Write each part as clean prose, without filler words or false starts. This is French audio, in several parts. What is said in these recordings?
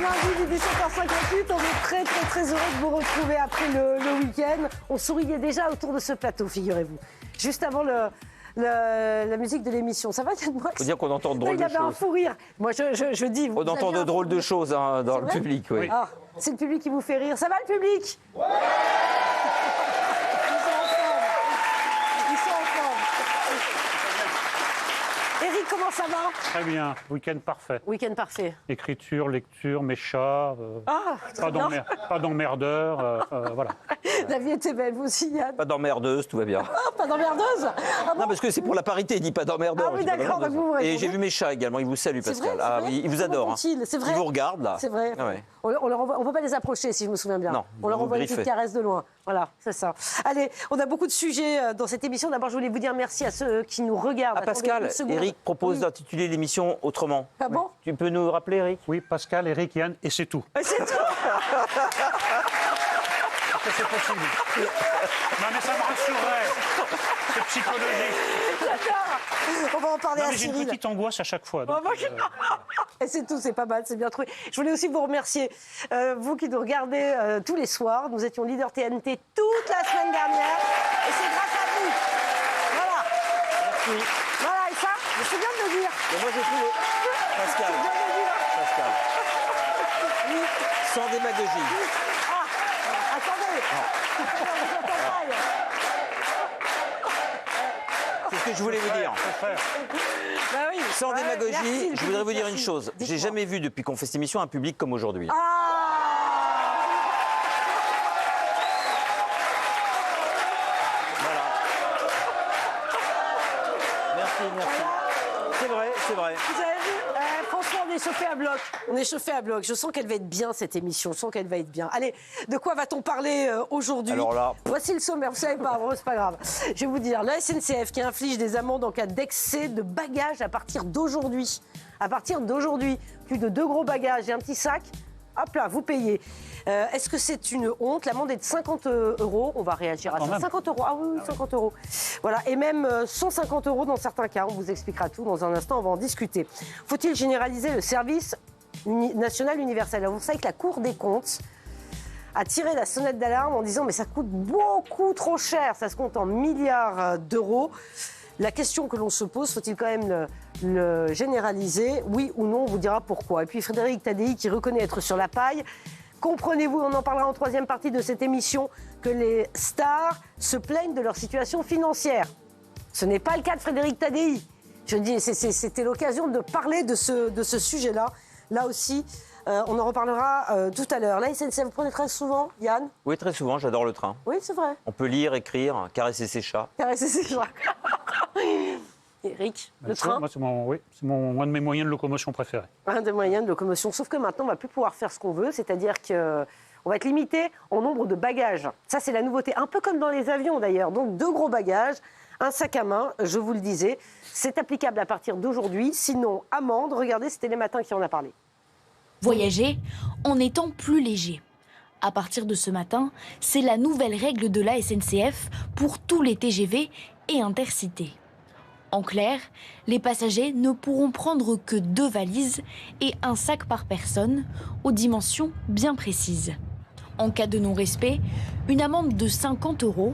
lundi du 17h58. On est très très très heureux de vous retrouver après le week-end. On souriait déjà autour de ce plateau, figurez-vous. Juste avant la musique de l'émission. Ça va, Yann Moix? Il faut dire qu'on entend de drôles de choses. Il avait un fou rire. Moi, je dis... On entend de drôles de choses hein, dans le public, oui. Ah, c'est le public qui vous fait rire. Ça va, le public? Ouais. Ils sont en forme. Eric, comment ça va? Très bien, week-end parfait. Week-end parfait. Écriture, lecture, mes chats, pas d'emmerdeur, voilà. La vie était belle, vous aussi, Yann? Pas d'emmerdeuse, tout va bien. Ah, pas d'emmerdeuse? Ah bon? Non, parce que c'est pour la parité, il dit pas d'emmerdeur. Ah oui, d'accord, bah vous Et j'ai vu mes chats également, ils vous saluent, Pascal. Vrai, vrai. Ils vous adorent. Hein. C'est vrai. Ils vous regardent, là. C'est vrai. Ah ouais. On ne peut pas les approcher, si je me souviens bien. Non, on leur vous envoie une griffez. petite caresse de loin. Voilà, c'est ça. Allez, on a beaucoup de sujets dans cette émission. D'abord, je voulais vous dire merci à ceux qui nous regardent. Ah, Pascal, Attendez une seconde. Eric propose Oui. d'intituler l'émission autrement. Ah bon? Tu peux nous rappeler, Eric? Oui, Pascal, Eric, Yann, et c'est tout. C'est tout. C'est possible. Non, mais ça me rassurerait. C'est psychologique. D'accord. On va en parler Non, à mais j'ai une Cyril. petite angoisse à chaque fois. Oh, donc, bah, Et c'est tout, c'est pas mal, c'est bien trouvé. Je voulais aussi vous remercier, vous qui nous regardez tous les soirs. Nous étions leader TNT toute la semaine dernière et c'est grâce à vous. Voilà. Merci. Voilà, et ça, c'est bien de le dire. Et moi, j'ai trouvé. Pascal. C'est bien de le dire. Pascal. Sans démagogie. Attendez. C'est ce que je voulais vous dire. faut faire. Bah oui. Sans Ouais, démagogie, merci, je voudrais vous dire merci. une chose. J'ai Dites-moi. jamais vu depuis qu'on fait cette émission un public comme aujourd'hui. Voilà. Merci. C'est vrai, c'est vrai. Vous avez vu franchement, on est chauffé à bloc. On est chauffé à bloc. Je sens qu'elle va être bien, cette émission. Je sens qu'elle va être bien. Allez, de quoi va-t-on parler aujourd'hui? Alors là... Voici le sommaire. Vous savez pas, bon, c'est pas grave. Je vais vous dire, la SNCF qui inflige des amendes en cas d'excès de bagages à partir d'aujourd'hui. À partir d'aujourd'hui, plus de 2 gros bagages et un petit sac, hop là, vous payez. Est-ce que c'est une honte? L'amende est de 50 €. On va réagir à Quand ça. même. 50 €. Ah oui, 50 €. Voilà. Et même 150 € dans certains cas. On vous expliquera tout dans un instant. On va en discuter. Faut-il généraliser le service national universel? Alors, vous savez que la Cour des comptes a tiré la sonnette d'alarme en disant mais ça coûte beaucoup trop cher. Ça se compte en milliards d'euros. La question que l'on se pose, faut-il quand même le généraliser? Oui ou non, on vous dira pourquoi. Et puis Frédéric Tadei qui reconnaît être sur la paille. Comprenez-vous, on en parlera en troisième partie de cette émission, que les stars se plaignent de leur situation financière. Ce n'est pas le cas de Frédéric Tadei. Je dis, c'était l'occasion de parler de ce sujet-là. Là aussi, on en reparlera tout à l'heure. La SNCF, vous prenez très souvent, Yann? Oui, très souvent, j'adore le train. Oui, c'est vrai. On peut lire, écrire, caresser ses chats. Caresser ses chats. Eric, le train, Moi, c'est un de mes moyens de locomotion préférés. un des moyens de locomotion. Sauf que maintenant, on ne va plus pouvoir faire ce qu'on veut. C'est-à-dire qu'on va être limité en nombre de bagages. Ça, c'est la nouveauté. Un peu comme dans les avions, d'ailleurs. Donc, 2 gros bagages, un sac à main, je vous le disais. C'est applicable à partir d'aujourd'hui. Sinon, amende. Regardez, c'était les matins qui en a parlé. Voyager en étant plus léger. À partir de ce matin, c'est la nouvelle règle de la SNCF pour tous les TGV et intercités. En clair, les passagers ne pourront prendre que 2 valises et un sac par personne, aux dimensions bien précises. En cas de non-respect, une amende de 50 €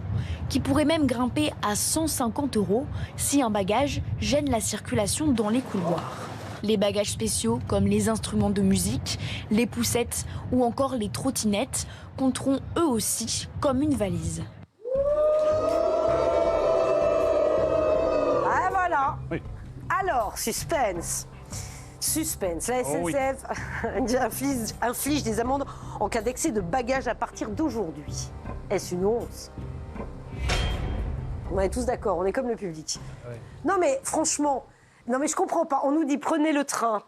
qui pourrait même grimper à 150 € si un bagage gêne la circulation dans les couloirs. Les bagages spéciaux comme les instruments de musique, les poussettes ou encore les trottinettes compteront eux aussi comme une valise. Ah, voilà. Oui. Alors, suspense. Suspense. La Oh oui. SNCF inflige des amendes en cas d'excès de bagages à partir d'aujourd'hui. Est-ce une honte? On est tous d'accord, on est comme le public. Oui. Non mais franchement, non mais je comprends pas. On nous dit prenez le train,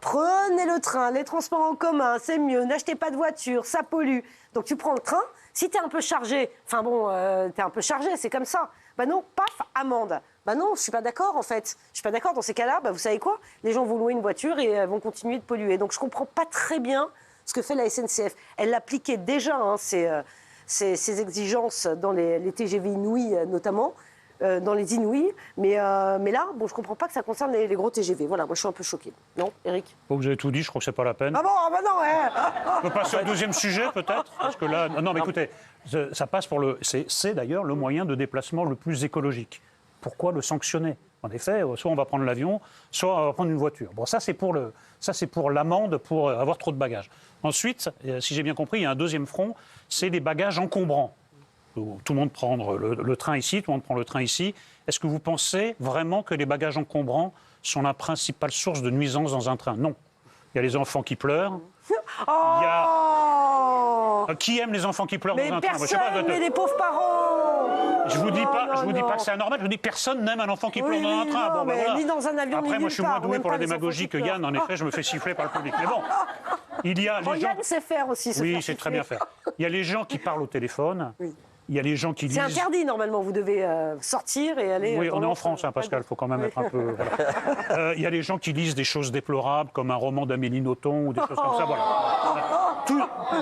les transports en commun, c'est mieux, n'achetez pas de voiture, ça pollue. Donc tu prends le train, si t'es un peu chargé, t'es un peu chargé, c'est comme ça. Bah non, paf, amende. Bah non, je suis pas d'accord en fait. Je suis pas d'accord dans ces cas-là. Bah vous savez quoi? Les gens vont louer une voiture et vont continuer de polluer. Donc je comprends pas très bien ce que fait la SNCF. Elle l'appliquait déjà, ces exigences dans les TGV inouïs notamment. dans les inouïs. Mais là, bon, je comprends pas que ça concerne les gros TGV. Voilà, moi je suis un peu choquée. Non, Eric? Bon, vous avez tout dit, je crois que c'est pas la peine. Ah bon, ah bah non, On peut passer au deuxième sujet, peut-être? Parce que là, non, mais écoutez, ça passe pour le. C'est d'ailleurs le moyen de déplacement le plus écologique. Pourquoi le sanctionner? En effet, soit on va prendre l'avion, soit on va prendre une voiture. Bon, ça c'est pour l'amende pour avoir trop de bagages. Ensuite, si j'ai bien compris, il y a un deuxième front, c'est les bagages encombrants. Tout le monde prend le train ici, tout le monde prend le train ici. Est-ce que vous pensez vraiment que les bagages encombrants sont la principale source de nuisance dans un train? Non. Il y a les enfants qui pleurent. Il y a... Qui aime les enfants qui pleurent dans un train? Personne, mais les pauvres parents. Je vous dis pas que c'est anormal. Je vous dis personne n'aime un enfant qui pleure dans un train. Non, Bon, ben voilà. ni dans un avion, Après, ni moi, je suis nulle moins part. doué On pour la n'aime pas les démagogie enfants que qui Yann. En effet, je me fais siffler par le public. Mais bon, il y a les gens. Yann sait faire aussi. Oui, c'est très bien faire. Il y a les gens qui parlent au téléphone. Oui. Il y a les gens qui lisent. C'est interdit normalement. Vous devez sortir et aller. Oui, on est en France, hein, Pascal. Il faut quand même être un peu. Voilà. Il y a les gens qui lisent des choses déplorables, comme un roman d'Amélie Nothomb ou des choses comme ça. Voilà.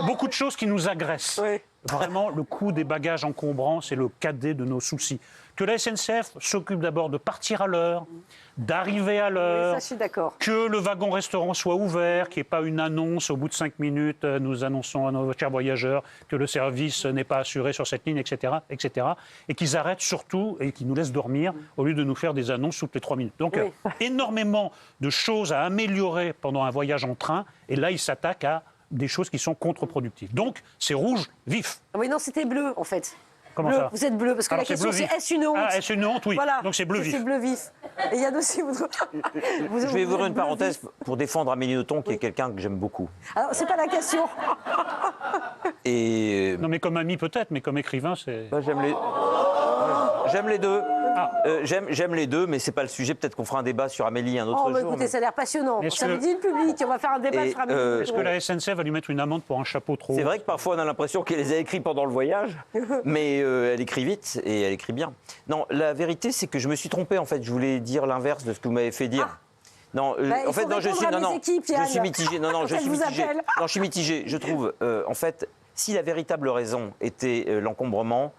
Beaucoup de choses qui nous agressent. Oui. Vraiment, le coût des bagages encombrants, c'est le cadet de nos soucis. Que la SNCF s'occupe d'abord de partir à l'heure, d'arriver à l'heure, Ça, je suis d'accord. que le wagon-restaurant soit ouvert, qu'il n'y ait pas une annonce au bout de 5 minutes, nous annonçons à nos chers voyageurs que le service n'est pas assuré sur cette ligne, etc., etc. Et qu'ils arrêtent surtout et qu'ils nous laissent dormir au lieu de nous faire des annonces toutes les 3 minutes. Donc, énormément de choses à améliorer pendant un voyage en train. Et là, ils s'attaquent à des choses qui sont contre-productives. Donc, c'est rouge vif. Ah oui, non, c'était bleu en fait. Comment bleu. ça? Vous êtes bleu parce que Alors, la question bleu c'est vif. est-ce une honte? Ah, est-ce une honte? Oui. Voilà. Donc c'est bleu vif. C'est bleu vif. Et il y a aussi. Je vais ouvrir une parenthèse pour défendre Amélie Nothomb, qui est quelqu'un que j'aime beaucoup. Alors, c'est pas la question. Et Non, mais comme ami peut-être, mais comme écrivain, c'est... bah, j'aime les deux. J'aime les deux, mais c'est pas le sujet. Peut-être qu'on fera un débat sur Amélie un autre Oh, bah, jour. écoutez, ça a l'air passionnant. Est-ce Ça que- me dit le public. On va faire un débat Et, sur Amélie. Est-ce que la SNCF va lui mettre une amende pour un chapeau trop haut? C'est vrai que parfois on a l'impression qu'elle les a écrits pendant le voyage, mais elle écrit vite et elle écrit bien. Non, la vérité c'est que je me suis trompé en fait. Je voulais dire l'inverse de ce que vous m'avez fait dire. Non, Bah, il en fait faut non, je répondre suis à mes équipes, Yann. je suis mitigé. Non, Quand je elles suis vous mitigé. appellent. Non, je suis mitigé. Je trouve en fait si la véritable raison était l'encombrement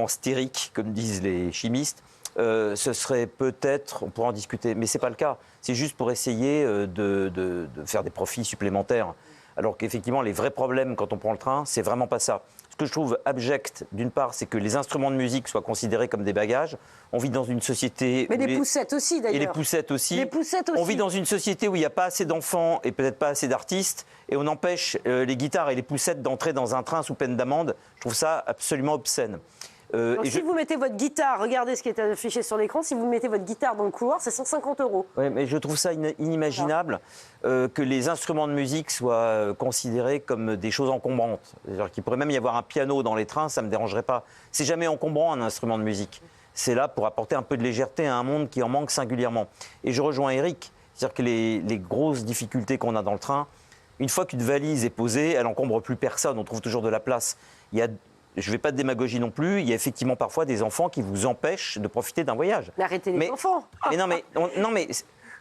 stérique comme disent les chimistes. Ce serait peut-être, on pourra en discuter, mais ce n'est pas le cas. C'est juste pour essayer de faire des profits supplémentaires. Alors qu'effectivement, les vrais problèmes quand on prend le train, c'est vraiment pas ça. Ce que je trouve abject, d'une part, c'est que les instruments de musique soient considérés comme des bagages. On vit dans une société... Mais où les poussettes aussi, d'ailleurs. Et les poussettes aussi. Les poussettes aussi. On vit dans une société où il n'y a pas assez d'enfants et peut-être pas assez d'artistes. Et on empêche les guitares et les poussettes d'entrer dans un train sous peine d'amende. Je trouve ça absolument obscène. Donc, si vous mettez votre guitare, regardez ce qui est affiché sur l'écran, si vous mettez votre guitare dans le couloir, c'est 150 €. Oui, mais je trouve ça inimaginable que les instruments de musique soient considérés comme des choses encombrantes. C'est-à-dire qu'il pourrait même y avoir un piano dans les trains, ça ne me dérangerait pas. C'est jamais encombrant un instrument de musique. C'est là pour apporter un peu de légèreté à un monde qui en manque singulièrement. Et je rejoins Eric, c'est-à-dire que les grosses difficultés qu'on a dans le train, une fois qu'une valise est posée, elle n'encombre plus personne, on trouve toujours de la place. Je ne vais pas de démagogie non plus, il y a effectivement parfois des enfants qui vous empêchent de profiter d'un voyage. Mais arrêtez les enfants. Mais non, mais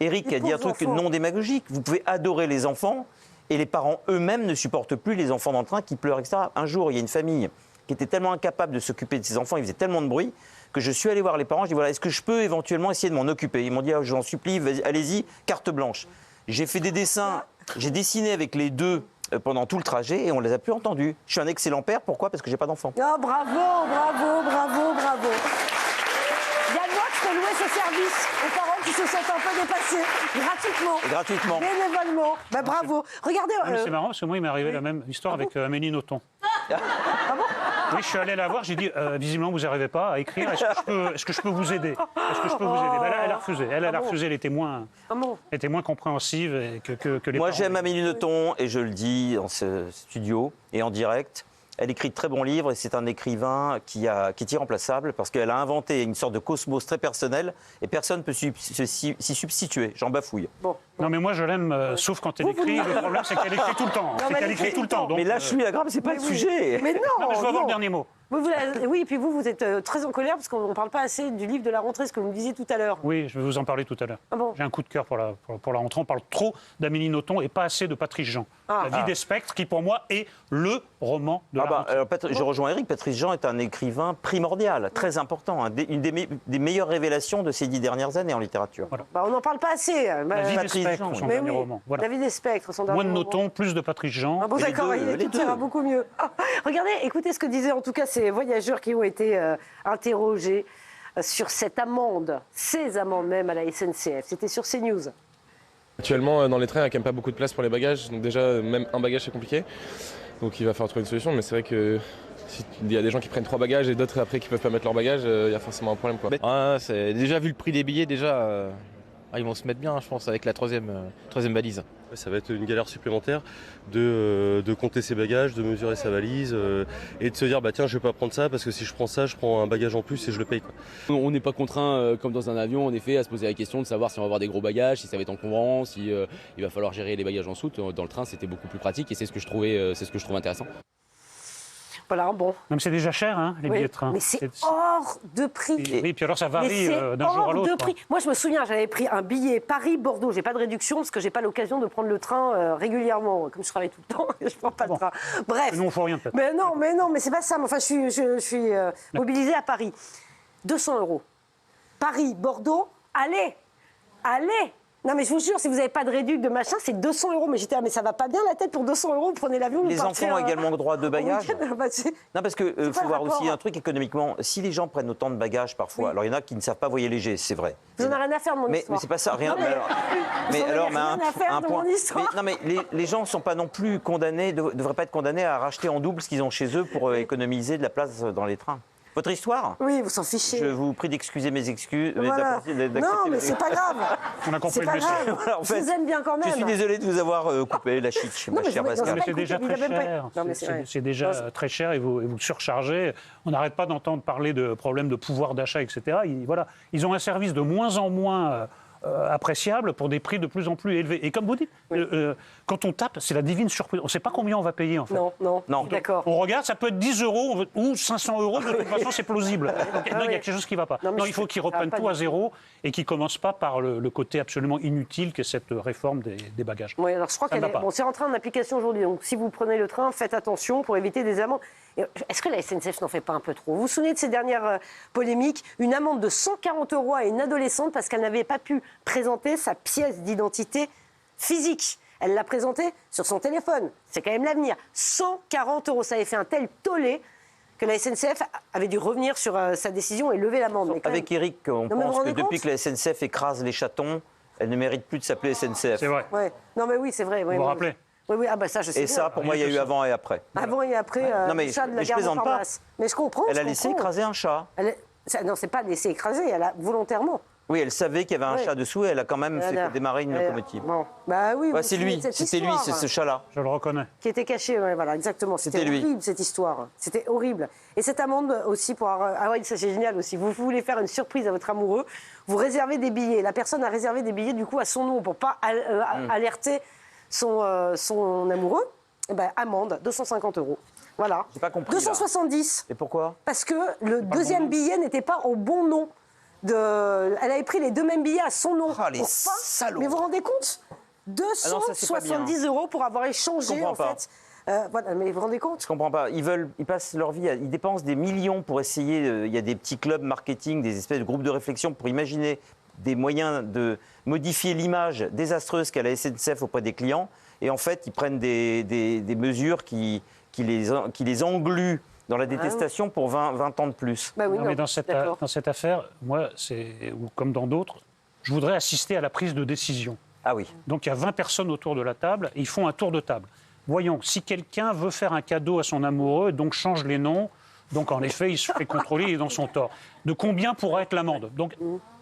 Eric Les a dit un pauvres truc enfants. non démagogique. Vous pouvez adorer les enfants et les parents eux-mêmes ne supportent plus les enfants dans le train qui pleurent, etc. Un jour, il y a une famille qui était tellement incapable de s'occuper de ses enfants, ils faisaient tellement de bruit, que je suis allé voir les parents, je dis voilà, est-ce que je peux éventuellement essayer de m'en occuper? Ils m'ont dit, je vous en supplie, allez-y, carte blanche. J'ai fait des dessins, j'ai dessiné avec les deux pendant tout le trajet et on les a plus entendus. Je suis un excellent père, pourquoi? Parce que j'ai pas d'enfants. Oh, bravo. Yann Moix peut louer ses services aux parents qui se sentent un peu dépassés, gratuitement. Bénévolement. Bah, bravo. Regardez. Ah, mais c'est marrant parce que moi, il m'est arrivé la même histoire avec Amélie Nothomb. Oui, je suis allé la voir, j'ai dit, visiblement, vous n'arrivez pas à écrire, est-ce que je peux vous aider? Ben là, elle a refusé. Elle a refusé, elle était moins compréhensive que les Moi, parents. j'aime Amélie Nothomb et je le dis dans ce studio et en direct. Elle écrit de très bons livres et c'est un écrivain qui est irremplaçable parce qu'elle a inventé une sorte de cosmos très personnel et personne ne peut s'y substituer. J'en bafouille. Bon, Non, mais moi, je l'aime, sauf quand elle écrit. Le problème, c'est qu'elle écrit tout le temps. C'est qu'elle écrit tout le temps. Mais là, je suis à grave, c'est pas le sujet. Mais non, Non, mais je veux avoir non. le dernier mot. Oui, et puis vous êtes très en colère parce qu'on ne parle pas assez du livre de la rentrée, ce que vous me disiez tout à l'heure. Oui, je vais vous en parler tout à l'heure. Ah bon. J'ai un coup de cœur pour la rentrée. On parle trop d'Amélie Nothomb et pas assez de Patrice Jean. La vie des spectres, qui pour moi est le roman de la rentrée. Alors, je rejoins Eric, Patrice Jean est un écrivain primordial, très important, une des meilleures révélations de ces 10 dernières années en littérature. Voilà. On n'en parle pas assez. La vie des Patrice spectres, Jean, son Mais dernier oui, roman. Voilà. La vie des spectres, son dernier Moins de roman. Nothomb, plus de Patrice Jean. Ah bon, Les d'accord, deux, les tout ira deux. beaucoup mieux. Regardez, écoutez ce que disaient en tout cas ces voyageurs qui ont été interrogés sur cette amende, ces amendes même à la SNCF. C'était sur CNews. Actuellement, dans les trains, il n'y a quand même pas beaucoup de place pour les bagages. Donc déjà, même un bagage, c'est compliqué. Donc il va falloir trouver une solution. Mais c'est vrai que s'il y a des gens qui prennent 3 bagages et d'autres après qui peuvent pas mettre leur bagage, il y a forcément un problème, quoi. Déjà, vu le prix des billets, ils vont se mettre bien, je pense, avec la troisième valise. Ça va être une galère supplémentaire de compter ses bagages, de mesurer sa valise et de se dire tiens, je vais pas prendre ça parce que si je prends ça, je prends un bagage en plus et je le paye, quoi. On n'est pas contraint, comme dans un avion, en effet, à se poser la question de savoir si on va avoir des gros bagages, si ça va être encombrant, si il va falloir gérer les bagages en soute. Dans le train, c'était beaucoup plus pratique et c'est ce que je trouve intéressant. Voilà, bon. Même c'est déjà cher, hein, les Oui, billets de train. mais c'est hors de prix. Oui, puis alors ça Mais varie c'est d'un jour à hors l'autre. de prix. Moi, je me souviens, j'avais pris un billet Paris-Bordeaux. J'ai pas de réduction parce que j'ai pas l'occasion de prendre le train régulièrement. Comme je travaille tout le temps, je prends pas le train. Bref. Nous, on ne faut rien peut-être. Mais non, mais c'est pas ça. Enfin, je suis mobilisée à Paris. 200 €. Paris-Bordeaux, allez. Non, mais je vous jure, si vous n'avez pas de réduc de machin, c'est 200 €. Mais j'étais, mais ça va pas bien la tête pour 200 €. Vous prenez l'avion, vous Les partez, enfants ont également le droit de bagages. Non, parce qu'il quoi faut le voir rapport aussi un truc économiquement. Si les gens prennent autant de bagages parfois, alors il y en a qui ne savent pas voyager, c'est vrai. Vous en avez rien à faire de mon Mais histoire. c'est pas ça, rien. Non, mais vous en avez rien à faire de mon histoire. Mais les gens ne sont pas non plus condamnés, ne devraient pas être condamnés à racheter en double ce qu'ils ont chez eux pour économiser de la place dans les trains. Votre histoire ? Oui, vous s'en fichez. Je vous prie d'excuser mes excuses. Voilà. Non, mais c'est pas grave. On a compris C'est le pas message. grave. Voilà, en fait, je vous aime bien quand même. Je suis désolé de vous avoir coupé la chic, Non, ma mais chère je- non, Pascal. Mais c'est déjà écoutez, très il avait pas- cher. Non, mais c'est vrai. C'est déjà très cher et vous surchargez. On n'arrête pas d'entendre parler de problèmes de pouvoir d'achat, etc. Ils ont un service de moins en moins appréciable pour des prix de plus en plus élevés. Et comme vous dites, quand on tape, c'est la divine surprise. On ne sait pas combien on va payer, en fait. Non. D'accord. On regarde, ça peut être 10 € ou 500 €, de toute façon, c'est plausible. Donc, il y a quelque chose qui ne va pas. Non, mais Il faut qu'ils reprennent pas tout à du- zéro et qu'ils ne commencent pas par le côté absolument inutile qu'est cette réforme des bagages. Oui, alors je crois Ça ne qu'elle va est... pas. Bon, c'est rentré en application aujourd'hui. Donc, si vous prenez le train, faites attention pour éviter des amendes. Et, est-ce que la SNCF n'en fait pas un peu trop ? Vous vous souvenez de ces dernières polémiques ? Une amende de 140 € à une adolescente parce qu'elle n'avait pas pu présenter sa pièce d'identité physique. Elle l'a présentée sur son téléphone. C'est quand même l'avenir. 140 €. Ça avait fait un tel tollé que la SNCF avait dû revenir sur sa décision et lever l'amende. Mais quand Avec même- Eric, on mais vous vous pense que rendez depuis compte que la SNCF écrase les chatons, elle ne mérite plus de s'appeler SNCF. C'est vrai. Ouais. Non, mais oui, c'est vrai. Vous vous rappelez ? Oui, ah bah ça, je sais Et bien. ça, pour moi, il y a eu avant et après. Avant et après, Non, mais le chat de la mais je gare plaisante pas. Montparnasse. Mais je comprends. Elle a je laissé comprends. écraser un chat. Non, c'est pas laissé écraser, elle a volontairement. Oui, elle savait qu'il y avait un Ouais. chat dessous et elle a quand même Elle a- fait démarrer une elle a- locomotive. Bon, bah oui. Ouais, vous c'est vous lui, souvenez de cette c'était lui, c'est histoire ce chat-là. Je le reconnais. qui était caché, ouais, voilà, exactement. C'était C'était lui. horrible, cette histoire. C'était horrible. Et cette amende aussi pour... Ah oui, ça c'est génial aussi. Vous voulez faire une surprise à votre amoureux, vous réservez des billets. La personne a réservé des billets, du coup, à son nom, pour pas alerter son amoureux. Eh ben, amende, 250 €. Voilà. J'ai pas compris, là. 270. Et pourquoi ? Parce que le deuxième billet n'était pas au bon nom. Elle avait pris les deux mêmes billets à son nom. Ah, les Pour pas- salauds. Mais vous vous rendez compte Ah non, ça, c'est pas bien. 270 € pour avoir échangé, Je comprends en pas. fait. Voilà, mais vous vous rendez compte Je comprends pas. Ils passent leur vie, ils dépensent des millions pour essayer. Il y a des petits clubs marketing, des espèces de groupes de réflexion pour imaginer des moyens de modifier l'image désastreuse qu'a la SNCF auprès des clients. Et en fait, ils prennent des mesures qui les engluent dans la détestation pour 20 ans de plus. Bah oui, Non, mais dans cette affaire, moi, ou comme dans d'autres, je voudrais assister à la prise de décision. Ah oui. Donc il y a 20 personnes autour de la table et ils font un tour de table. Voyons, si quelqu'un veut faire un cadeau à son amoureux, donc change les noms, donc en effet, il se fait contrôler, il est dans son tort. De combien pourrait être l'amende ? Donc,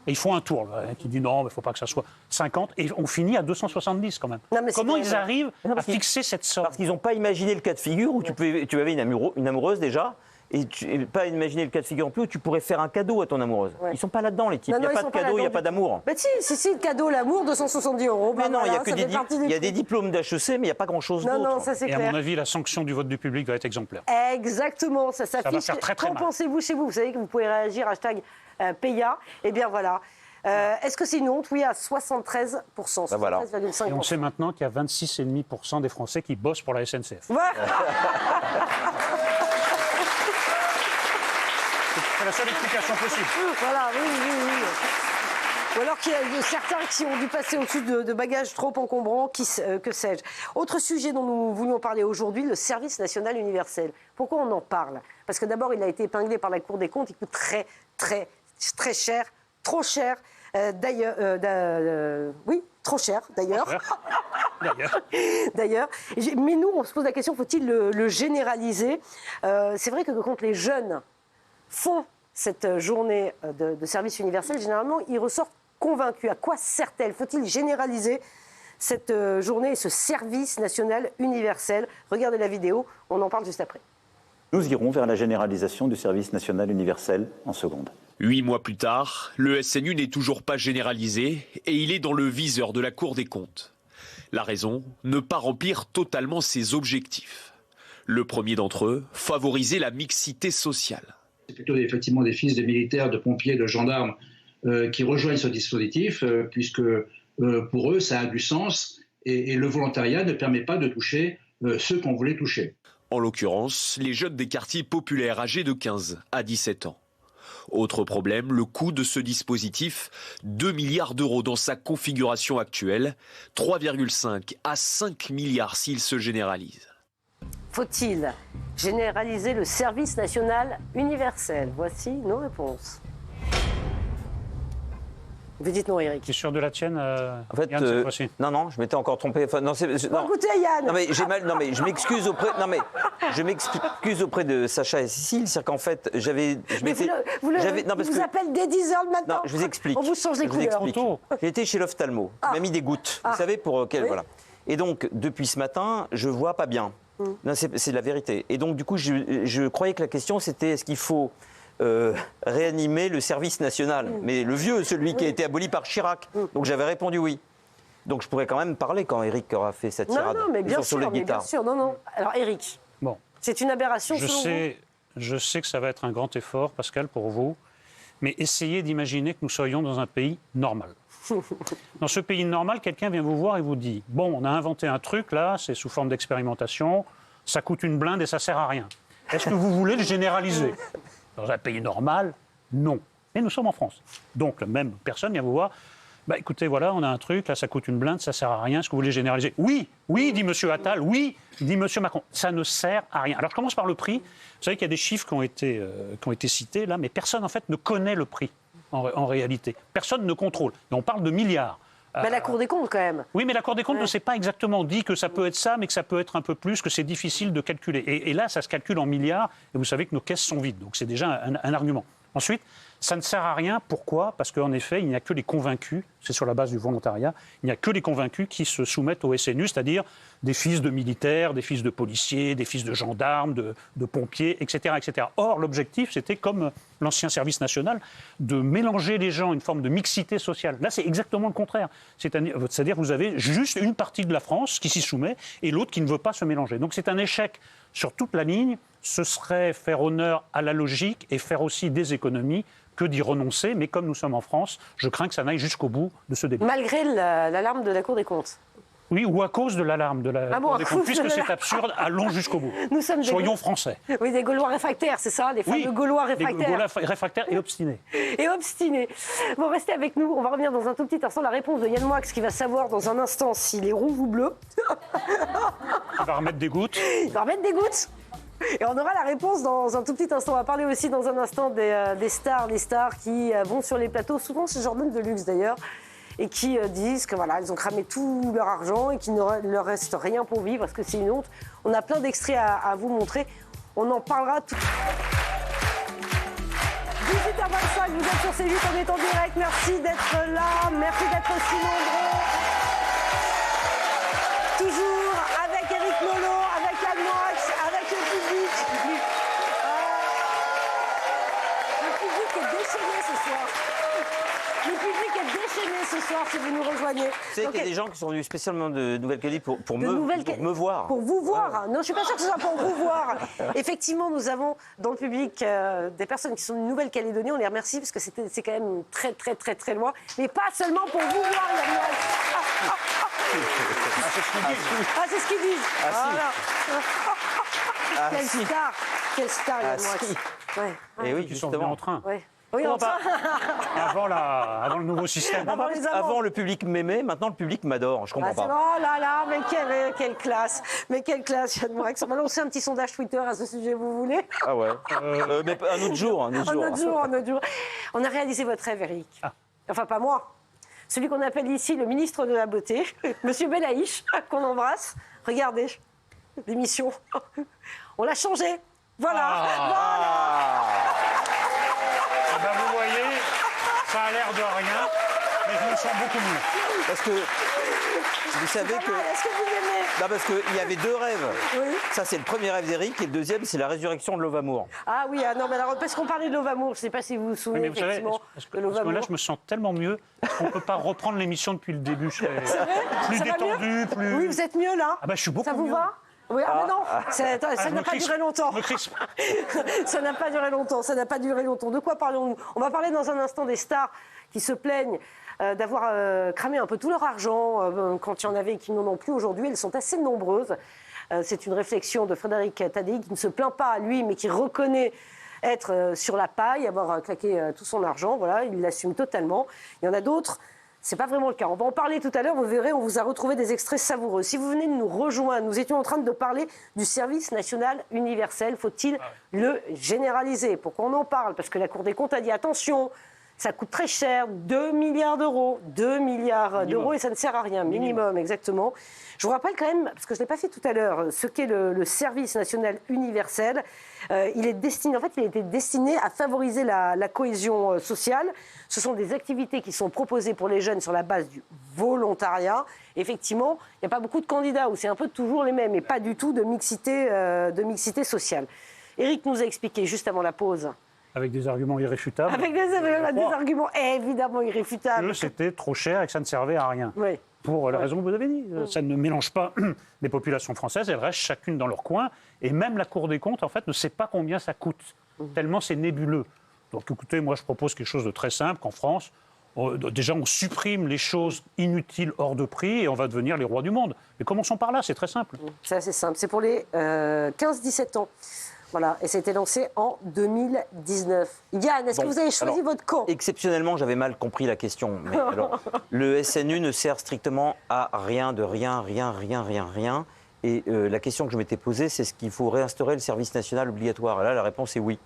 et ils font un tour, là, qui dit non, mais il ne faut pas que ça soit 50, et on finit à 270 quand même. Non, mais c'est Comment quand ils même- arrivent Non, à parce qu'ils- fixer cette somme ? Parce qu'ils n'ont pas imaginé le cas de figure où tu avais une amoureuse déjà, et pas imaginer le cas de figure en plus où tu pourrais faire un cadeau à ton amoureuse. Ouais. Ils sont pas là-dedans, les types. Non, Il n'y a non, pas ils de sont pas cadeau, il n'y a là-dedans pas d'amour. Bah si, le cadeau, l'amour, 270 €. Mais non, il y a voilà, que ça fait partie du il y a des truc. diplômes d'HEC, mais il n'y a pas grand-chose d'autre. Non, ça c'est Et à clair. mon avis, la sanction du vote du public va être exemplaire. Exactement, ça va s'affiche. faire très, très Qu'en mal. pensez-vous chez vous? Vous savez que vous pouvez réagir, #PEYA. Eh bien voilà. Est-ce que c'est une honte? Oui, à 73%. Ben voilà. 73,5%. Et on sait maintenant qu'il y a 26,5% des Français qui bossent pour la SNCF. Ouais. C'est la seule explication possible. Voilà, oui. Ou alors qu'il y a certains qui ont dû passer au-dessus de bagages trop encombrants, que sais-je. Autre sujet dont nous voulions parler aujourd'hui, le service national universel. Pourquoi on en parle? Parce que d'abord, il a été épinglé par la Cour des comptes, il coûte très, très, très cher, trop cher. Oui, trop cher, d'ailleurs. D'ailleurs. Mais nous, on se pose la question, faut-il le généraliser? C'est vrai que quand les jeunes font cette journée de service universel, généralement, ils ressortent convaincus. À quoi sert-elle? Faut-il généraliser cette journée et ce service national universel? Regardez la vidéo, on en parle juste après. Nous irons vers la généralisation du service national universel en seconde. 8 mois plus tard, le SNU n'est toujours pas généralisé et il est dans le viseur de la Cour des comptes. La raison, ne pas remplir totalement ses objectifs. Le premier d'entre eux, favoriser la mixité sociale. C'est plutôt effectivement des fils de militaires, de pompiers, de gendarmes qui rejoignent ce dispositif, puisque pour eux, ça a du sens et le volontariat ne permet pas de toucher ceux qu'on voulait toucher. En l'occurrence, les jeunes des quartiers populaires âgés de 15 à 17 ans. Autre problème, le coût de ce dispositif, 2 milliards d'euros dans sa configuration actuelle, 3,5 à 5 milliards s'il se généralise. Faut-il généraliser le service national universel? Voici nos réponses. Vous dites non, Eric. Tu es sûr de la tienne, En fait, Yann, cette fois-ci? non, je m'étais encore trompé. Enfin, non, non. Écoutez, Yann. Non mais j'ai mal. Non mais je m'excuse auprès. Non mais je m'excuse auprès de Sacha et Cécile, c'est qu'en fait j'avais. Mais il vous appelle dès 10h le matin. Non, je vous explique. On vous change les couleurs. J'ai été chez l'ophtalmo. Il m'a mis des gouttes. Vous savez pour quel voilà. Et donc depuis ce matin, je vois pas bien. Non, c'est la vérité. Et donc du coup, je croyais que la question c'était est-ce qu'il faut réanimer le service national, mais le vieux, celui qui a été aboli par Chirac. Donc j'avais répondu oui. Donc je pourrais quand même parler quand Eric aura fait sa tirade. Non, mais bien sûr, non. Alors Eric, bon. C'est une aberration selon vous? Je sais que ça va être un grand effort, Pascal, pour vous, mais essayez d'imaginer que nous soyons dans un pays normal. Dans ce pays normal, quelqu'un vient vous voir et vous dit « Bon, on a inventé un truc, là, c'est sous forme d'expérimentation, ça coûte une blinde et ça sert à rien. Est-ce que vous voulez le généraliser ?» Dans un pays normal, non. Et nous sommes en France. Donc, la même personne vient vous voir. Bah, écoutez, voilà, on a un truc, là, ça coûte une blinde, ça sert à rien. Est-ce que vous voulez généraliser? Oui, dit M. Attal, oui, dit M. Macron. Ça ne sert à rien. Alors, je commence par le prix. Vous savez qu'il y a des chiffres qui ont été cités, là, mais personne, en fait, ne connaît le prix, en réalité. Personne ne contrôle. Et on parle de milliards. Mais la Cour des comptes, quand même. Oui, mais la Cour des comptes ne s'est pas exactement dit que ça peut être ça, mais que ça peut être un peu plus, que c'est difficile de calculer. Et là, ça se calcule en milliards, et vous savez que nos caisses sont vides. Donc c'est déjà un argument. Ensuite, ça ne sert à rien. Pourquoi? Parce qu'en effet, il n'y a que les convaincus, c'est sur la base du volontariat, il n'y a que les convaincus qui se soumettent au SNU, c'est-à-dire des fils de militaires, des fils de policiers, des fils de gendarmes, de pompiers, etc., etc. Or, l'objectif, c'était, comme l'ancien service national, de mélanger les gens, une forme de mixité sociale. Là, c'est exactement le contraire. C'est-à-dire que vous avez juste une partie de la France qui s'y soumet et l'autre qui ne veut pas se mélanger. Donc c'est un échec sur toute la ligne. Ce serait faire honneur à la logique et faire aussi des économies que d'y renoncer. Mais comme nous sommes en France, je crains que ça n'aille jusqu'au bout de ce débat. Malgré l'alarme de la Cour des comptes? Oui, ou à cause de l'alarme de la Cour des comptes, puisque c'est absurde, allons jusqu'au bout. Soyons français. Oui, des Gaulois réfractaires, c'est ça? Les fameux Gaulois réfractaires. Des Gaulois réfractaires et obstinés. Et obstinés. Bon, restez avec nous, on va revenir dans un tout petit instant. La réponse de Yann Moix, qui va savoir dans un instant s'il est rouge ou bleu. Il va remettre des gouttes. Il va remettre des gouttes. Et on aura la réponse dans un tout petit instant. On va parler aussi dans un instant des stars, les stars qui vont sur les plateaux, souvent chez Jordan Deluxe d'ailleurs, et qui disent que voilà, ils ont cramé tout leur argent et qu'il ne leur reste rien pour vivre parce que c'est une honte. On a plein d'extraits à vous montrer. On en parlera tout. 18h25, vous êtes sur C8, on est en direct. Merci d'être là, merci d'être si nombreux. Toujours avec Eric Nolot, avec Yann Moix, avec le public. enchaîner ce soir si vous nous rejoignez. Tu sais qu'il y a des gens qui sont venus spécialement de Nouvelle-Calédonie pour me voir. Pour vous voir. Non, je suis pas sûre que ce soit pour vous voir. Effectivement, nous avons dans le public des personnes qui sont de Nouvelle-Calédonie. On les remercie parce que c'est quand même très, très, très, très loin. Mais pas seulement pour vous voir, Yann Moix. C'est ce qu'ils disent. Quelle star, Yann Moix. Et oui, Ils sont venus en train. Oui, enfin. Avant le nouveau système. Avant, le public m'aimait, maintenant le public m'adore. Je comprends pas. Oh là là, mais quelle classe. Mais quelle classe, Yann Moix. On va lancer un petit sondage Twitter à ce sujet, vous voulez? Ah ouais. Mais un autre jour. Un autre jour. On a réalisé votre rêve, Eric. Enfin, pas moi. Celui qu'on appelle ici le ministre de la Beauté, Monsieur Belaïch, qu'on embrasse. Regardez, l'émission. On l'a changé. Voilà. Ben vous voyez, ça a l'air de rien, mais je me sens beaucoup mieux. Parce que vous savez que... Est-ce que vous aimez? Non, parce qu'il y avait deux rêves. Oui. Ça, c'est le premier rêve d'Éric, et le deuxième, c'est la résurrection de Love-Amour. Ah oui, non, mais alors, parce qu'on parlait de Love-Amour, je ne sais pas si vous vous souvenez, vous savez, effectivement, parce de que Love-Amour. là, je me sens tellement mieux qu'on ne peut pas reprendre l'émission depuis le début. C'est vrai? Plus Ça va détendu, mieux plus... Oui, vous êtes mieux, là? Ah bah, je suis beaucoup Ça vous mieux. va? Oui, mais non, ça n'a pas duré longtemps. Ça n'a pas duré longtemps, De quoi parlons-nous? On va parler dans un instant des stars qui se plaignent d'avoir cramé un peu tout leur argent quand il y en avait et qui n'en ont plus aujourd'hui. Elles sont assez nombreuses. C'est une réflexion de Frédéric Tadei qui ne se plaint pas à lui, mais qui reconnaît être sur la paille, avoir claqué tout son argent. Voilà, il l'assume totalement. Il y en a d'autres. C'est pas vraiment le cas. On va en parler tout à l'heure. Vous verrez, on vous a retrouvé des extraits savoureux. Si vous venez de nous rejoindre, nous étions en train de parler du service national universel. Faut-il le généraliser? Pourquoi on en parle? Parce que la Cour des comptes a dit attention, ça coûte très cher, 2 milliards d'euros. 2 milliards d'euros et ça ne sert à rien. Minimum, exactement. Je vous rappelle quand même, parce que je ne l'ai pas fait tout à l'heure, ce qu'est le service national universel. Il est destiné, il était destiné à favoriser la cohésion sociale. Ce sont des activités qui sont proposées pour les jeunes sur la base du volontariat. Effectivement, il n'y a pas beaucoup de candidats où c'est un peu toujours les mêmes et pas du tout de mixité sociale. Éric nous a expliqué juste avant la pause. Avec des arguments irréfutables. Avec des arguments évidemment irréfutables. Que c'était trop cher et que ça ne servait à rien. Oui. Pour la raison que vous avez dit. Ça ne mélange pas les populations françaises, elles restent chacune dans leur coin. Et même la Cour des comptes, en fait, ne sait pas combien ça coûte. Tellement c'est nébuleux. Donc écoutez, moi je propose quelque chose de très simple, qu'en France, déjà on supprime les choses inutiles hors de prix et on va devenir les rois du monde. Mais commençons par là, c'est très simple. C'est assez simple. C'est pour les 15-17 ans. Voilà, et ça a été lancé en 2019. Yann, est-ce que vous avez choisi votre camp? Exceptionnellement, j'avais mal compris la question. Mais alors, le SNU ne sert strictement à rien, de rien. Et la question que je m'étais posée, c'est est-ce qu'il faut réinstaurer le service national obligatoire? Et là, la réponse est oui.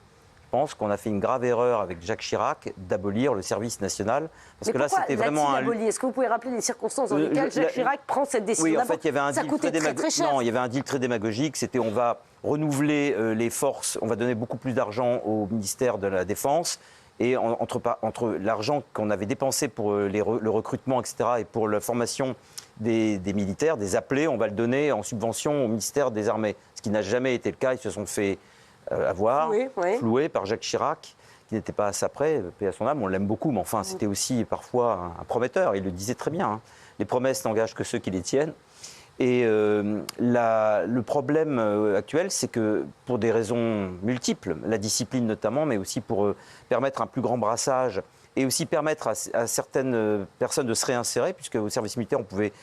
Je pense qu'on a fait une grave erreur avec Jacques Chirac d'abolir le service national. Parce que là, c'était vraiment un... Est-ce que vous pouvez rappeler les circonstances dans lesquelles Jacques Chirac prend cette décision? Oui, en fait, il y avait un deal très démagogique. C'était on va renouveler les forces, on va donner beaucoup plus d'argent au ministère de la Défense. Et entre l'argent qu'on avait dépensé pour le recrutement, etc., et pour la formation des militaires, des appelés, on va le donner en subvention au ministère des Armées. Ce qui n'a jamais été le cas. Ils se sont fait floué par Jacques Chirac, qui n'était pas à ça près, paix à son âme, on l'aime beaucoup, mais enfin, c'était aussi parfois un prometteur, il le disait très bien. Hein. Les promesses n'engagent que ceux qui les tiennent. Et le problème actuel, c'est que pour des raisons multiples, la discipline notamment, mais aussi pour permettre un plus grand brassage et aussi permettre à certaines personnes de se réinsérer, puisque au service militaire, on pouvait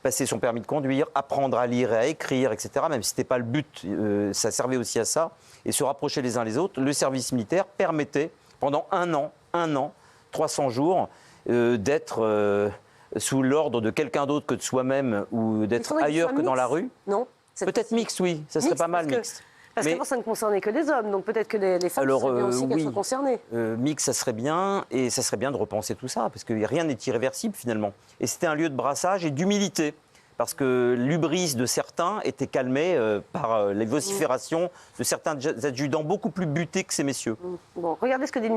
passer son permis de conduire, apprendre à lire et à écrire, etc. Même si ce n'était pas le but, ça servait aussi à ça. Et se rapprocher les uns les autres, le service militaire permettait, pendant un an, 300 jours, d'être sous l'ordre de quelqu'un d'autre que de soi-même ou d'être ailleurs que dans la rue. Non. Peut-être mixte, oui, ça serait pas mal mixte. Parce qu'avant, ça ne concernait que les hommes, donc peut-être que les femmes seraient bien aussi qu'elles soient concernées. Mix, ça serait bien, et ça serait bien de repenser tout ça, parce que rien n'est irréversible finalement. Et c'était un lieu de brassage et d'humilité, parce que l'hubris de certains était calmé par les vociférations de certains adjudants beaucoup plus butés que ces messieurs. Bon, regardez ce que dit le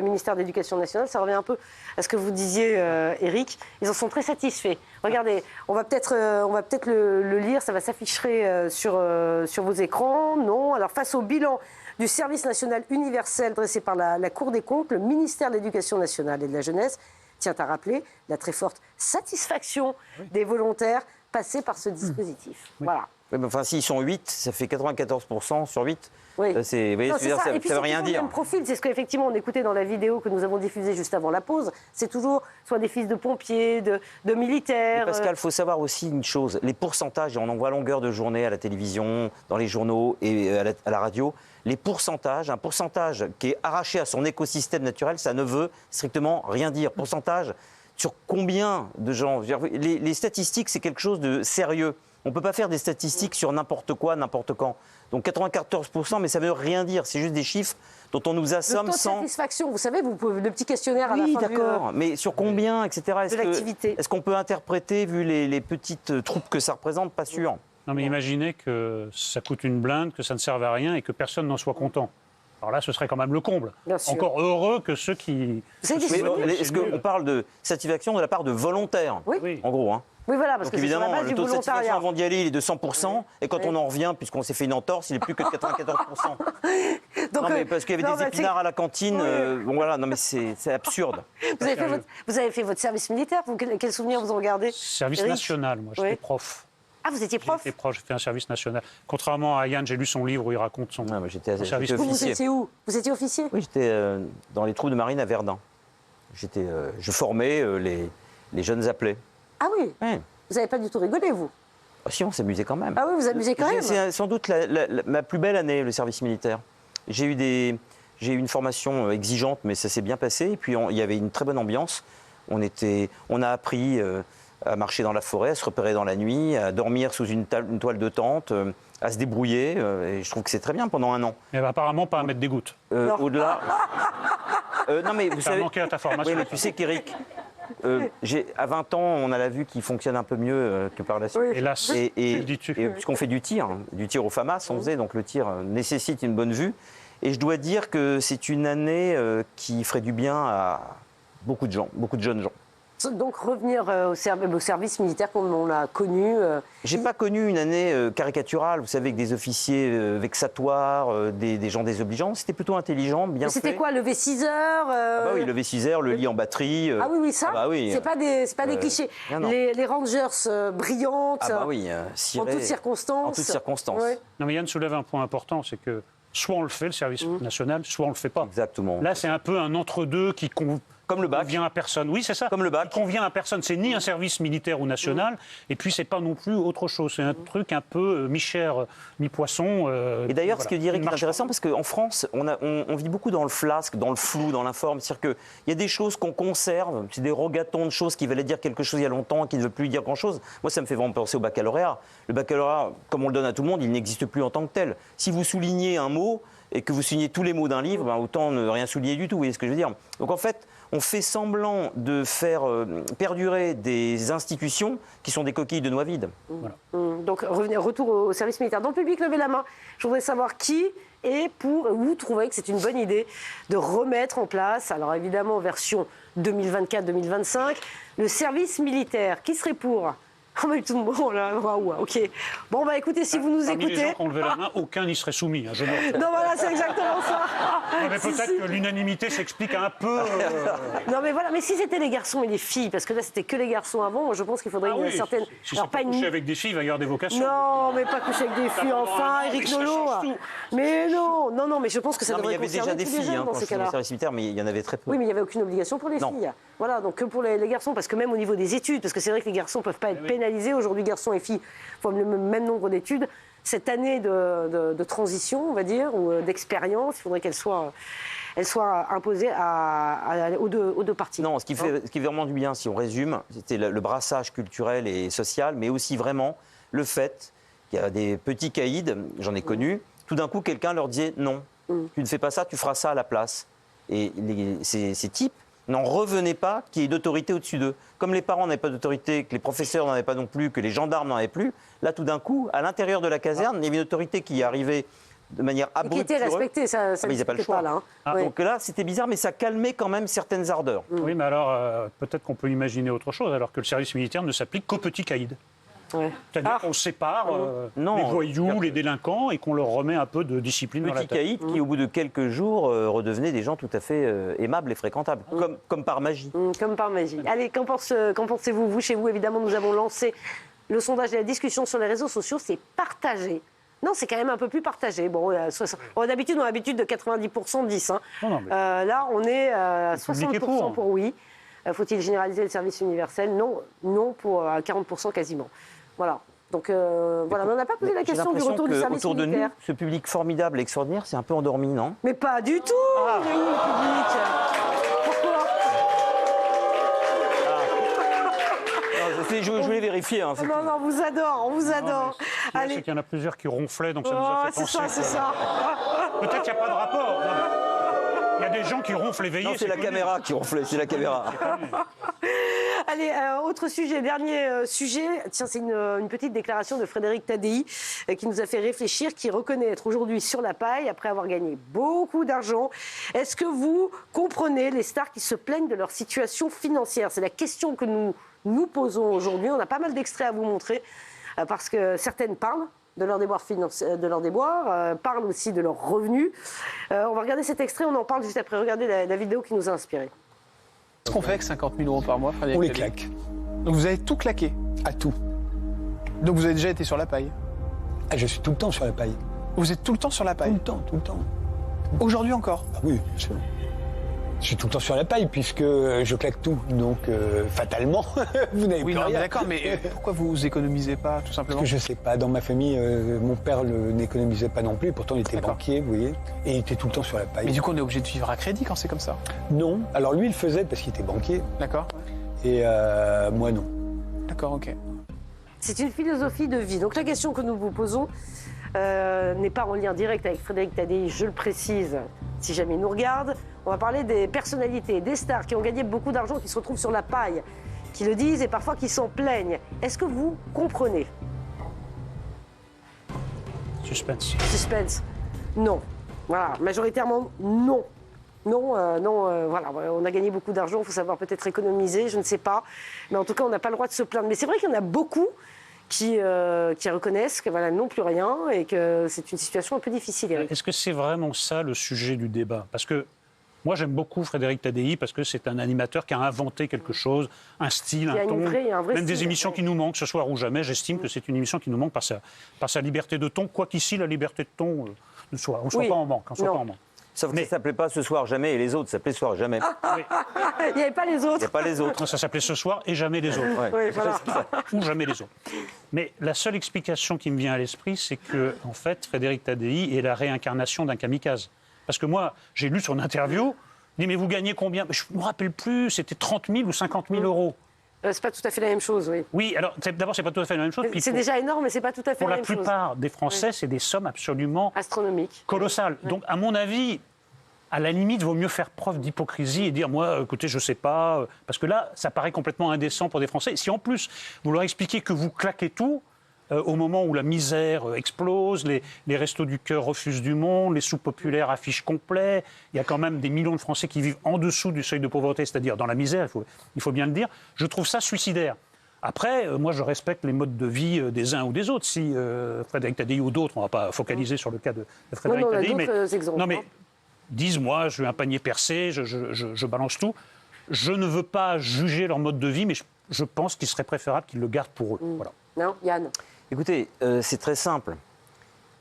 ministère de l'Éducation nationale, ça revient un peu à ce que vous disiez, Éric. Ils en sont très satisfaits. Regardez, on va peut-être le lire, ça va s'afficher sur vos écrans. Non. Alors, face au bilan du service national universel dressé par la Cour des comptes, le ministère de l'Éducation nationale et de la Jeunesse tient à rappeler la très forte satisfaction des volontaires passés par ce dispositif. Voilà. Oui, mais enfin, s'ils sont 8, ça fait 94% sur 8. Oui. Ça ne veut rien dire. Le même profil, c'est ce qu'effectivement on écoutait dans la vidéo que nous avons diffusée juste avant la pause. C'est toujours soit des fils de pompiers, de militaires. Mais Pascal, il faut savoir aussi une chose. Les pourcentages, et on en voit à longueur de journée à la télévision, dans les journaux et à la radio, les pourcentages, un pourcentage qui est arraché à son écosystème naturel, ça ne veut strictement rien dire. Pourcentage sur combien de gens? Les statistiques, c'est quelque chose de sérieux. On ne peut pas faire des statistiques sur n'importe quoi, n'importe quand. Donc 94%, mais ça ne veut rien dire. C'est juste des chiffres dont on nous assomme le taux de sans... satisfaction, vous savez, le petit questionnaire à la fin. Oui, d'accord, mais sur combien, etc. Est-ce qu'on peut interpréter, vu les petites troupes que ça représente? Pas sûr. Non, mais imaginez que ça coûte une blinde, que ça ne serve à rien et que personne n'en soit content. Alors là, ce serait quand même le comble. Encore heureux que ceux qui... Est-ce qu'on parle de satisfaction de la part de volontaires? Oui. En gros, hein. Oui, voilà, parce donc que évidemment, c'est sur la base le taux du de satisfaction volontariat. avant d'y aller, il est de 100%. Et quand on en revient, puisqu'on s'est fait une entorse, il est plus que de 94%. Donc, non, mais parce qu'il y avait des épinards à la cantine. Bon, voilà, non, mais c'est absurde. Vous avez fait votre service militaire. Quel souvenir vous en gardez? Service national, moi, j'étais prof. Ah, vous étiez prof? J'étais prof, j'ai fait un service national. Contrairement à Yann, j'ai lu son livre où il raconte son service. Vous étiez où? Vous étiez officier? Oui, j'étais dans les troupes de marine à Verdun. Je formais les jeunes appelés. Ah oui? Vous n'avez pas du tout rigolé, vous? Ah si, on s'amusait quand même. Ah oui, vous amusez quand même? C'est sans doute ma plus belle année, le service militaire. J'ai eu une formation exigeante, mais ça s'est bien passé. Et puis, il y avait une très bonne ambiance. On a appris à marcher dans la forêt, à se repérer dans la nuit, à dormir sous une toile de tente, à se débrouiller. Et je trouve que c'est très bien pendant un an. Mais apparemment, pas à mettre des gouttes. Au-delà... non, mais vous savez... manqué à ta formation. Oui, mais tu sais qu'Éric... à 20 ans, on a la vue qui fonctionne un peu mieux que par la suite. Hélas, et puisqu'on fait du tir au FAMAS, on faisait, donc le tir nécessite une bonne vue. Et je dois dire que c'est une année qui ferait du bien à beaucoup de gens, beaucoup de jeunes gens. Donc revenir au service militaire comme on l'a connu. J'ai pas connu une année caricaturale, vous savez, avec des officiers vexatoires, des gens désobligeants. C'était plutôt intelligent, bien fait. C'était quoi, lever 6 heures Ah bah oui, lever 6 heures, le lit en batterie. Ah oui, ça, bah oui. c'est pas des clichés. Non. Les Rangers brillantes, ah bah oui, en toutes circonstances. En toutes circonstances. Ouais. Non, mais Yann soulève un point important, c'est que soit on le fait, le service national, soit on le fait pas. Exactement. Là, c'est un peu un entre-deux qui comme le bac. Convient à personne. Oui, c'est ça. Comme le bac. Qui convient à personne. C'est ni un service militaire ou national, et puis c'est pas non plus autre chose. C'est un truc un peu mi-chair, mi-poisson. Et d'ailleurs, ce que dirait qui est intéressant, parce qu'en France, on vit beaucoup dans le flasque, dans le flou, dans l'informe. C'est-à-dire qu'il y a des choses qu'on conserve, c'est des rogatons de choses qui valaient dire quelque chose il y a longtemps et qui ne veulent plus dire grand-chose. Moi, ça me fait vraiment penser au baccalauréat. Le baccalauréat, comme on le donne à tout le monde, il n'existe plus en tant que tel. Si vous soulignez un mot et que vous soulignez tous les mots d'un livre, autant ne rien souligner du tout. Vous voyez ce que je veux dire? Donc en fait, on fait semblant de faire perdurer des institutions qui sont des coquilles de noix vides. Voilà. Donc, retour au service militaire. Dans le public, levez la main. Je voudrais savoir qui est pour, vous trouvez que c'est une bonne idée de remettre en place, alors évidemment, version 2024-2025, le service militaire. Qui serait pour? Oh, mais tout le monde, là, waouh, ok. Bon, bah écoutez, si vous nous Parmi écoutez... les gens qui ont levé la main, aucun n'y serait soumis. Je non, voilà, c'est exactement ça. Mais peut-être que l'unanimité s'explique un peu... Non, mais voilà, mais si c'était les garçons et les filles, parce que là, c'était que les garçons avant, je pense qu'il faudrait une certaine... Si c'est pas coucher avec des filles, il va y avoir des vocations. Non, mais pas coucher avec des filles, enfin, Éric Nolot. Mais non, mais je pense que ça devrait concerner tous les jeunes dans ces cas-là. Il y avait déjà des filles quand j'étais au service militaire, mais il y en avait très peu. Oui, mais il n'y avait aucune obligation pour les filles. Voilà, donc que pour les garçons, parce que même au niveau des études, parce que c'est vrai que les garçons ne peuvent pas être pénalisés. Aujourd'hui, garçons et filles font le même nombre d'études. Cette année de transition, on va dire, ou d'expérience, il faudrait qu'elle soit imposée aux deux parties. Non, ce qui fait vraiment du bien, si on résume, c'était le brassage culturel et social, mais aussi vraiment le fait qu'il y a des petits caïds, j'en ai connu, tout d'un coup, quelqu'un leur disait non, tu ne fais pas ça, tu feras ça à la place. Et ces types n'en revenaient pas qu'il y ait d'autorité au-dessus d'eux. Comme les parents n'avaient pas d'autorité, que les professeurs n'en avaient pas non plus, que les gendarmes n'en avaient plus, là, tout d'un coup, à l'intérieur de la caserne, il y avait une autorité qui arrivait de manière abrupte. Et qui était respectée, ça ils n'avaient pas le choix. Pas, là, hein. Donc là, c'était bizarre, mais ça calmait quand même certaines ardeurs. Oui, mais alors, peut-être qu'on peut imaginer autre chose, alors que le service militaire ne s'applique qu'aux petits caïds. Ouais. C'est-à-dire qu'on sépare les voyous, les délinquants, et qu'on leur remet un peu de discipline dans la tête. Petits caïds qui, au bout de quelques jours, redevenaient des gens tout à fait aimables et fréquentables, comme par magie. Comme par magie. Allez, qu'en pensez-vous? Vous, chez vous, évidemment, nous avons lancé le sondage et la discussion sur les réseaux sociaux. C'est partagé. Non, c'est quand même un peu plus partagé. Bon, d'habitude, on a l'habitude de 90% 10. Hein. Là, on est à 60% pour oui. Faut-il généraliser le service universel? Non, non pour 40% quasiment. Voilà. Donc voilà, mais on n'a pas posé la question du retour du service autour militaire. De nous, ce public formidable et extraordinaire, c'est un peu endormi, non? Mais pas du tout, le public. Pourquoi? Je voulais vérifier. Hein, non, on vous adore, on vous adore. C'est qu'il y en a plusieurs qui ronflaient, donc ça nous a fait penser. C'est ça. Peut-être qu'il n'y a pas de rapport. Il y a des gens qui ronflent éveillés. Non, c'est la caméra qui ronflait, c'est la caméra. Allez, autre sujet, dernier sujet. Tiens, c'est une petite déclaration de Frédéric Tadei qui nous a fait réfléchir, qui reconnaît être aujourd'hui sur la paille après avoir gagné beaucoup d'argent. Est-ce que vous comprenez les stars qui se plaignent de leur situation financière? C'est la question que nous posons aujourd'hui. On a pas mal d'extraits à vous montrer parce que certaines parlent de leur déboire financier, parlent aussi de leurs revenus. On va regarder cet extrait, on en parle juste après. Regardez la vidéo qui nous a inspiré. Qu'est-ce qu'on fait avec 50 000 euros par mois, Frédéric? On les claque. Donc vous avez tout claqué? À tout. Donc vous avez déjà été sur la paille? Je suis tout le temps sur la paille. Vous êtes tout le temps sur la paille? Tout le temps. Aujourd'hui encore? Oui, bien sûr. Je suis tout le temps sur la paille puisque je claque tout. Donc, fatalement, vous n'avez plus rien. D'accord, mais pourquoi vous économisez pas, tout simplement? Parce que je sais pas. Dans ma famille, mon père n'économisait pas non plus. Pourtant, il était banquier, vous voyez. Et il était tout le temps sur la paille. Mais du coup, on est obligé de vivre à crédit quand c'est comme ça? Non. Alors lui, il le faisait parce qu'il était banquier. D'accord. Et moi, non. D'accord, ok. C'est une philosophie de vie. Donc la question que nous vous posons n'est pas en lien direct avec Frédéric Tadei, je le précise, si jamais il nous regarde. On va parler des personnalités, des stars qui ont gagné beaucoup d'argent, qui se retrouvent sur la paille, qui le disent et parfois qui s'en plaignent. Est-ce que vous comprenez? Suspense. Non. Voilà, majoritairement non. Non, voilà, on a gagné beaucoup d'argent, il faut savoir peut-être économiser, je ne sais pas. Mais en tout cas, on n'a pas le droit de se plaindre. Mais c'est vrai qu'il y en a beaucoup qui reconnaissent que voilà, n'ont plus rien et que c'est une situation un peu difficile, Eric. Est-ce que c'est vraiment ça le sujet du débat? Parce que moi, j'aime beaucoup Frédéric Tadei parce que c'est un animateur qui a inventé quelque chose, un style, un ton, même des émissions qui nous manquent. Ce soir ou jamais, j'estime que c'est une émission qui nous manque par sa liberté de ton, quoiqu'ici, la liberté de ton, on ne soit pas en manque. Sauf que ça ne s'appelait pas Ce soir jamais et les autres s'appelaient Ce soir jamais. Oui. Il n'y avait pas les autres. Non, ça s'appelait Ce soir et jamais les autres. Oui, voilà. Ou jamais les autres. Mais la seule explication qui me vient à l'esprit, c'est que, en fait, Frédéric Tadei est la réincarnation d'un kamikaze. Parce que moi, j'ai lu son interview, il dit mais vous gagnez combien? Je ne me rappelle plus, c'était 30 000 ou 50 000 euros. C'est pas tout à fait la même chose, oui. Oui, alors d'abord, c'est pas tout à fait la même chose. C'est déjà énorme, mais c'est pas tout à fait la même chose. Pour la plupart des Français, c'est des sommes absolument astronomiques, colossales. Oui. Donc, à mon avis, à la limite, il vaut mieux faire preuve d'hypocrisie et dire moi, écoutez, je sais pas, parce que là, ça paraît complètement indécent pour des Français. Si en plus vous leur expliquez que vous claquez tout. Au moment où la misère explose, les restos du cœur refusent du monde, les soupes populaires affichent complet, il y a quand même des millions de Français qui vivent en dessous du seuil de pauvreté, c'est-à-dire dans la misère, il faut bien le dire. Je trouve ça suicidaire. Après, moi, je respecte les modes de vie des uns ou des autres. Si Frédéric Tadei ou d'autres, on ne va pas focaliser sur le cas de Frédéric Tadei, mais disent, moi, je veux un panier percé, je balance tout. Je ne veux pas juger leur mode de vie, mais je pense qu'il serait préférable qu'ils le gardent pour eux. Voilà. Non, Yann? Écoutez, c'est très simple.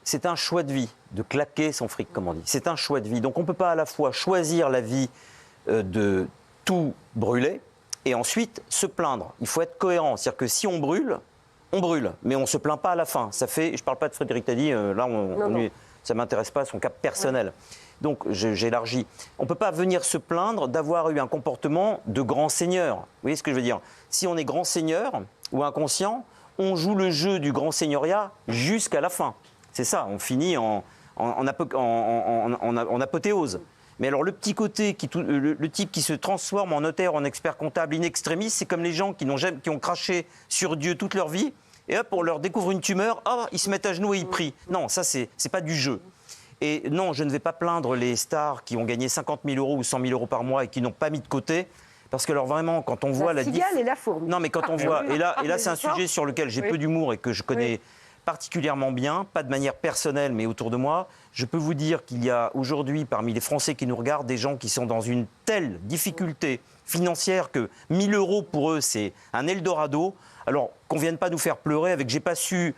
C'est un choix de vie, de claquer son fric, comme on dit. C'est un choix de vie. Donc on ne peut pas à la fois choisir la vie de tout brûler et ensuite se plaindre. Il faut être cohérent. C'est-à-dire que si on brûle, mais on ne se plaint pas à la fin. Ça fait, je ne parle pas de Frédéric Tadei, là, ça ne m'intéresse pas, son cas personnel. Ouais. Donc j'élargis. On ne peut pas venir se plaindre d'avoir eu un comportement de grand seigneur. Vous voyez ce que je veux dire? Si on est grand seigneur ou inconscient, on joue le jeu du grand seigneuriat jusqu'à la fin. C'est ça, on finit en apothéose. Mais alors le petit côté, le type qui se transforme en notaire, en expert comptable in extremis, c'est comme les gens qui ont craché sur Dieu toute leur vie, et hop, on leur découvre une tumeur, ils se mettent à genoux et ils prient. Non, ça c'est pas du jeu. Et non, je ne vais pas plaindre les stars qui ont gagné 50 000 euros ou 100 000 euros par mois et qui n'ont pas mis de côté, Parce que alors vraiment, quand on voit la cigale et la fourmi. Non, mais quand on voit, et là c'est un sujet sur lequel j'ai peu d'humour et que je connais particulièrement bien, pas de manière personnelle, mais autour de moi, je peux vous dire qu'il y a aujourd'hui, parmi les Français qui nous regardent, des gens qui sont dans une telle difficulté financière que 1 000 € pour eux, c'est un Eldorado. Alors, qu'on ne vienne pas nous faire pleurer avec j'ai pas su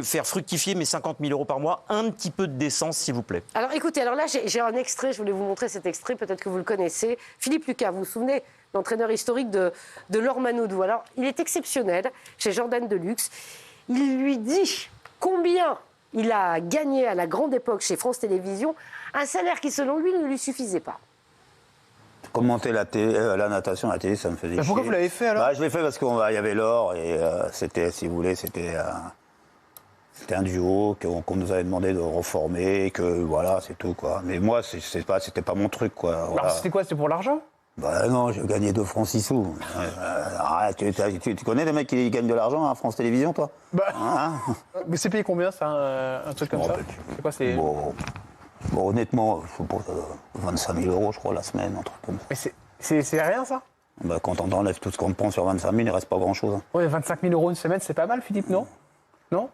faire fructifier mes 50 000 € par mois, un petit peu de décence, s'il vous plaît. Alors écoutez, alors là j'ai un extrait, je voulais vous montrer cet extrait, peut-être que vous le connaissez. Philippe Lucas, vous vous souvenez, l'entraîneur historique de Laure Manodou. Alors, il est exceptionnel chez Jordan Deluxe. Il lui dit combien il a gagné à la grande époque chez France Télévisions, un salaire qui, selon lui, ne lui suffisait pas. Commenter la natation à la télé, ça me faisait chier. Pourquoi vous l'avez fait alors? Je l'ai fait parce qu'il y avait Laure et c'était, si vous voulez, c'était un duo qu'on nous avait demandé de reformer, que voilà, c'est tout quoi. Mais moi, c'était pas mon truc quoi. Voilà. Alors c'était quoi? C'était pour l'argent? Bah non, je gagnais 2 francs 6 sous. Tu connais des mecs qui gagnent de l'argent à France Télévisions, toi? Mais c'est payé combien, ça, un truc comme ça? C'est quoi, c'est... Bon, honnêtement, je sais pas, 25 000 €, je crois, la semaine, un truc comme ça. Mais c'est rien, ça? Bah, quand on enlève tout ce qu'on prend sur 25 000, il reste pas grand-chose. Hein. Ouais, 25 000 € une semaine, c'est pas mal, Philippe, non? Non?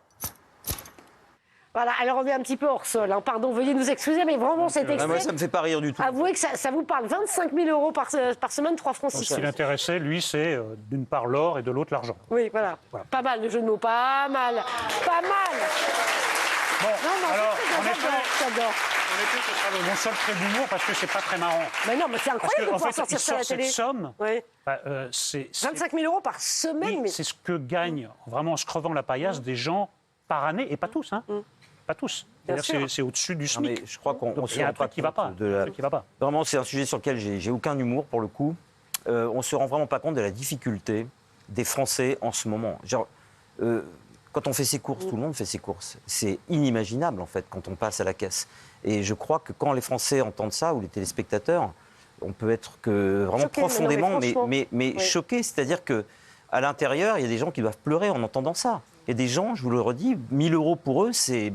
Voilà, alors on est un petit peu hors sol. Hein. Pardon, veuillez nous excuser, mais vraiment cet extrait... Moi, ça me fait pas rire du tout. Avouez que ça vous parle. 25 000 € par semaine, 3 francs 6 Ce qui l'intéressait, lui, c'est d'une part l'or et de l'autre l'argent. Oui, voilà. Pas mal, le jeu de mots, pas mal. Pas mal. Bon, alors, j'adore. En effet, ce sera mon seul trait d'humour parce que c'est pas très marrant. Mais non, mais c'est incroyable de pouvoir sortir ça à la télé. Cette somme, c'est 25 000 € par semaine. Oui, c'est ce que gagnent, vraiment en se crevant la paillasse, des gens par année, et pas tous, hein. Pas tous. C'est au-dessus du SMIC. Mais je crois qu'on il y a un truc qui ne va pas. Vraiment, c'est un sujet sur lequel j'ai aucun humour pour le coup. On ne se rend vraiment pas compte de la difficulté des Français en ce moment. Genre, quand on fait ses courses, tout le monde fait ses courses. C'est inimaginable en fait quand on passe à la caisse. Et je crois que quand les Français entendent ça, ou les téléspectateurs, on peut être que vraiment choqué, profondément, mais choqué. C'est-à-dire que à l'intérieur, il y a des gens qui doivent pleurer en entendant ça. Et des gens, je vous le redis, 1 000 € pour eux, c'est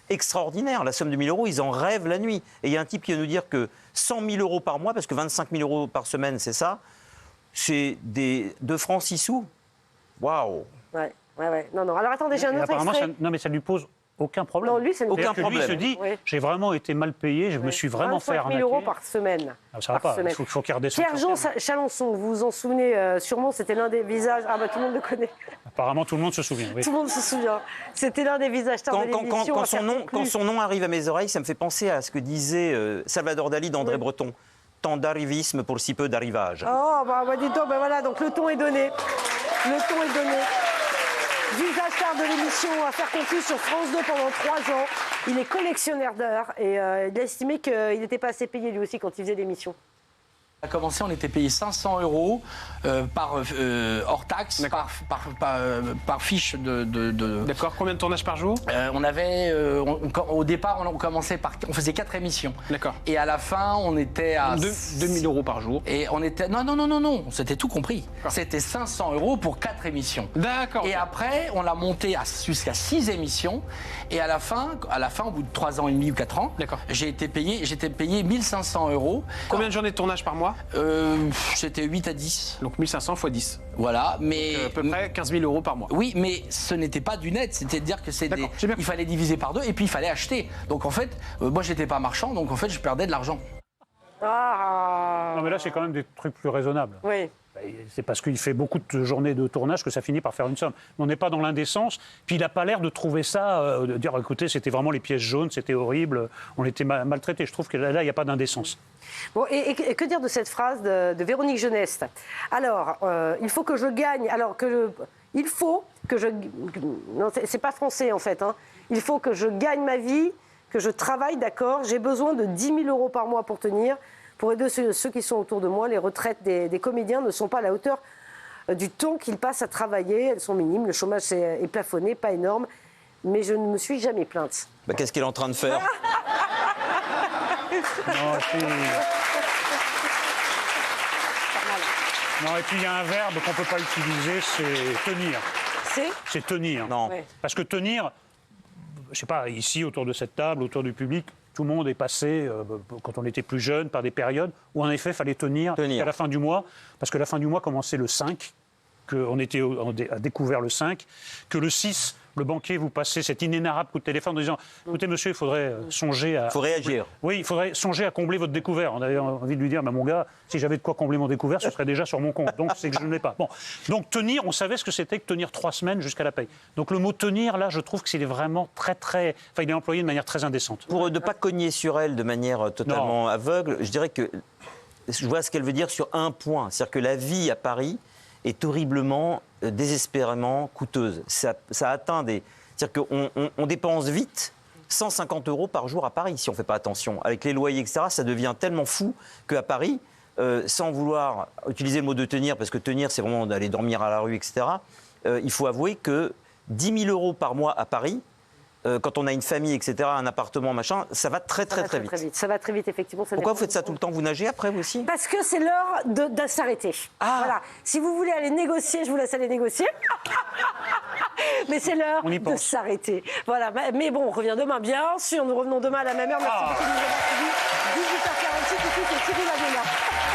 extraordinaire. La somme de 1 000 €, ils en rêvent la nuit. Et il y a un type qui va nous dire que 100 000 € par mois, parce que 25 000 € par semaine, c'est ça, c'est 2 francs 6 sous. Waouh! Ouais. Non. Alors attendez, j'ai un autre extrait. Non, mais ça lui pose aucun problème. Non, lui, c'est aucun problème. Lui se dit, j'ai vraiment été mal payé, je me suis vraiment fait arnaquer. 25 000 € par semaine. Ah, ça va pas, il faut qu'il redescende. Pierre-Jean Chalençon, vous vous en souvenez sûrement, c'était l'un des visages... Ah bah tout le monde le connaît. Apparemment, tout le monde se souvient. Oui. Tout le monde se souvient. C'était l'un des visages stars de l'émission. Quand son nom arrive à mes oreilles, ça me fait penser à ce que disait Salvador Dali d'André Breton. Tant d'arrivisme pour si peu d'arrivage. Oh, bah dites donc, voilà, donc le ton est donné. Le ton est donné. Visage star de l'émission Affaires conclues sur France 2 pendant 3 ans. Il est collectionneur d'heures et il a estimé qu'il n'était pas assez payé lui aussi quand il faisait l'émission. On a commencé, on était payé 500 € hors taxe, par fiche de... D'accord, combien de tournages par jour? On avait, au départ, on faisait 4 émissions. D'accord. Et à la fin, on était à... 2 000 € par jour. Et on était... Non, c'était tout compris. C'était 500 € pour 4 émissions. D'accord. Et après, on l'a monté jusqu'à 6 émissions. Et à la fin, au bout de 3 ans et demi ou 4 ans, j'étais payé 1 500 €. Combien de journées de tournage par mois? C'était 8 à 10. Donc 1 500 x 10. Voilà, mais... Donc, à peu près 15 000 € par mois. Oui, mais ce n'était pas du net, c'est-à-dire que il fallait diviser par 2 et puis il fallait acheter. Donc en fait, moi j'étais pas marchand, donc en fait je perdais de l'argent. Non mais là c'est quand même des trucs plus raisonnables. Oui. C'est parce qu'il fait beaucoup de journées de tournage que ça finit par faire une somme. Mais on n'est pas dans l'indécence. Puis il n'a pas l'air de trouver ça, de dire écoutez, c'était vraiment les pièces jaunes, c'était horrible, on était maltraités. Je trouve que là, il n'y a pas d'indécence. Bon, et que dire de cette phrase de Véronique Jeunesse? Alors, il faut que je gagne. Alors, il faut que je. Non, c'est pas français en fait. Hein. Il faut que je gagne ma vie, que je travaille, d'accord. J'ai besoin de 10 000 € par mois pour tenir. Pour aider ceux qui sont autour de moi, les retraites des comédiens ne sont pas à la hauteur du temps qu'ils passent à travailler. Elles sont minimes, le chômage est plafonné, pas énorme. Mais je ne me suis jamais plainte. Bah, qu'est-ce qu'elle est en train de faire? Non, et puis il y a un verbe qu'on ne peut pas utiliser, c'est tenir. C'est tenir. Non. Ouais. Parce que tenir, je ne sais pas, ici, autour de cette table, autour du public, Tout le monde est passé, quand on était plus jeune, par des périodes où en effet il fallait tenir à la fin du mois, parce que la fin du mois commençait le 5, qu'on était à découvert le 5, que le 6, le banquier vous passait cet inénarrable coup de téléphone en disant « Écoutez monsieur, il faudrait songer à... » Il faut réagir. Oui, il faudrait songer à combler votre découvert. On avait envie de lui dire « Mon gars, si j'avais de quoi combler mon découvert, ce serait déjà sur mon compte. Donc c'est que je ne l'ai pas. » Bon. Donc tenir, on savait ce que c'était que tenir 3 semaines jusqu'à la paye. Donc le mot tenir, là, je trouve que c'est vraiment très... Enfin, il est employé de manière très indécente. Pour ne pas cogner sur elle de manière totalement aveugle, je dirais que je vois ce qu'elle veut dire sur un point. C'est-à-dire que la vie à Paris est horriblement, désespérément coûteuse. Ça atteint des... C'est-à-dire qu'on dépense vite 150 € par jour à Paris, si on ne fait pas attention. Avec les loyers, etc., ça devient tellement fou qu'à Paris, sans vouloir utiliser le mot de tenir, parce que tenir, c'est vraiment d'aller dormir à la rue, etc., il faut avouer que 10 000 € par mois à Paris, quand on a une famille, etc., un appartement, machin, ça va très vite. Ça va très vite, effectivement. Pourquoi vous faites ça tout le temps? Vous nagez après, vous aussi? Parce que c'est l'heure de s'arrêter. Voilà. Si vous voulez aller négocier, je vous laisse aller négocier. Mais c'est l'heure de s'arrêter. Voilà. Mais bon, on revient demain, bien sûr. Nous revenons demain à la même heure. Merci beaucoup de nous avoir suivis. 18h46, tout de suite, c'est Thierry Lavena.